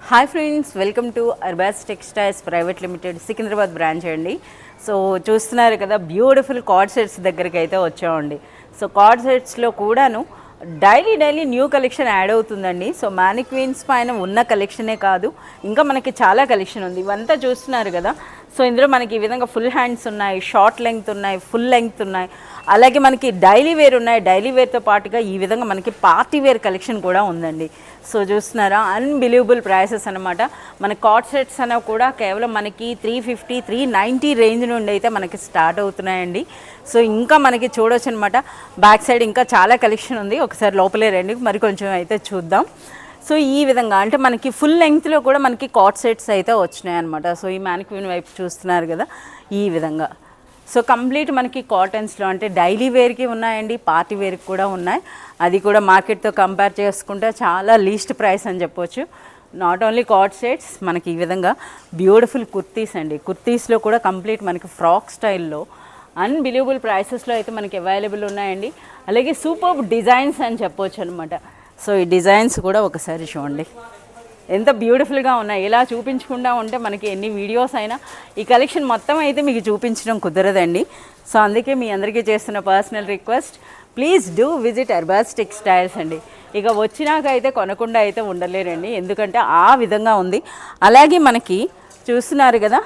Hi friends, welcome to Arbaz textiles private limited Secunderabad branch అండి. So చూస్తున్నారు కదా, బ్యూటిఫుల్ కార్డ్ సెట్స్ దగ్గరికి అయితే వచ్చామండి. సో కార్డ్ సెట్స్లో కూడాను డైలీ న్యూ కలెక్షన్ యాడ్ అవుతుందండి. సో మ్యానిక్వీన్స్ పైన ఉన్న కలెక్షనే కాదు, ఇంకా మనకి చాలా కలెక్షన్ ఉంది. ఇవంతా చూస్తున్నారు కదా. సో ఇందులో మనకి ఈ విధంగా ఫుల్ హ్యాండ్స్ ఉన్నాయి, షార్ట్ లెంగ్త్ ఉన్నాయి, ఫుల్ లెంగ్త్ ఉన్నాయి, అలాగే మనకి డైలీ వేర్ ఉన్నాయి. డైలీ వేర్తో పాటుగా ఈ విధంగా మనకి పార్టీ వేర్ కలెక్షన్ కూడా ఉందండి. సో చూస్తున్నారా, అన్బిలీవబుల్ ప్రైసెస్ అనమాట. మన కార్డ్ సెట్స్ అనేవి కూడా కేవలం మనకి 350, 390 రేంజ్ నుండి అయితే మనకి స్టార్ట్ అవుతున్నాయండి. సో ఇంకా మనకి చూడొచ్చు అనమాట. బ్యాక్ సైడ్ ఇంకా చాలా కలెక్షన్ ఉంది. ఒకసారి లోపలే రండి, మరి కొంచెం అయితే చూద్దాం. సో ఈ విధంగా అంటే మనకి ఫుల్ లెంగ్త్లో కూడా మనకి కార్డ్ సెట్స్ అయితే వచ్చినాయి అనమాట. సో ఈ మ్యానిక్విన్ వైపు చూస్తున్నారు కదా, ఈ విధంగా. సో కంప్లీట్ మనకి కాటన్స్లో అంటే డైలీ వేర్కి ఉన్నాయండి, పార్టీ వేర్కి కూడా ఉన్నాయి. అది కూడా మార్కెట్తో కంపేర్ చేసుకుంటే చాలా లీస్ట్ ప్రైస్ అని చెప్పొచ్చు. నాట్ ఓన్లీ కార్డ్ సెట్స్, మనకి ఈ విధంగా బ్యూటిఫుల్ కుర్తీస్ అండి. కుర్తీస్లో కూడా కంప్లీట్ మనకి ఫ్రాక్ స్టైల్లో అన్బిలీవబుల్ ప్రైసెస్లో అయితే మనకి అవైలబుల్ ఉన్నాయండి. అలాగే సూపర్ డిజైన్స్ అని చెప్పొచ్చు అనమాట. సో ఈ డిజైన్స్ కూడా ఒకసారి చూడండి, ఎంత బ్యూటిఫుల్గా ఉన్నాయి. ఇలా చూపించకుండా ఉంటే మనకి ఎన్ని వీడియోస్ అయినా ఈ కలెక్షన్ మొత్తం అయితే మీకు చూపించడం కుదరదండి. సో అందుకే మీ అందరికీ చేస్తున్న personal request, please do visit Arbaz textiles అండి. ఇక వచ్చినాక అయితే కొనకుండా అయితే ఉండలేరండి, ఎందుకంటే ఆ విధంగా ఉంది. అలాగే మనకి చూస్తున్నారు కదా,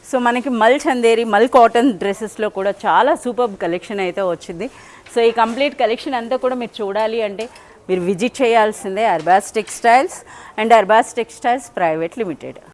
సో మనకి మల్ చందేరి, మల్ కాటన్ డ్రెస్సెస్లో కూడా చాలా సూపర్ కలెక్షన్ అయితే వచ్చింది. సో ఈ కంప్లీట్ కలెక్షన్ అంతా కూడా మీరు చూడాలి అంటే మీరు విజిట్ చేయాల్సిందే Arbaz textiles and Arbaz textiles private limited.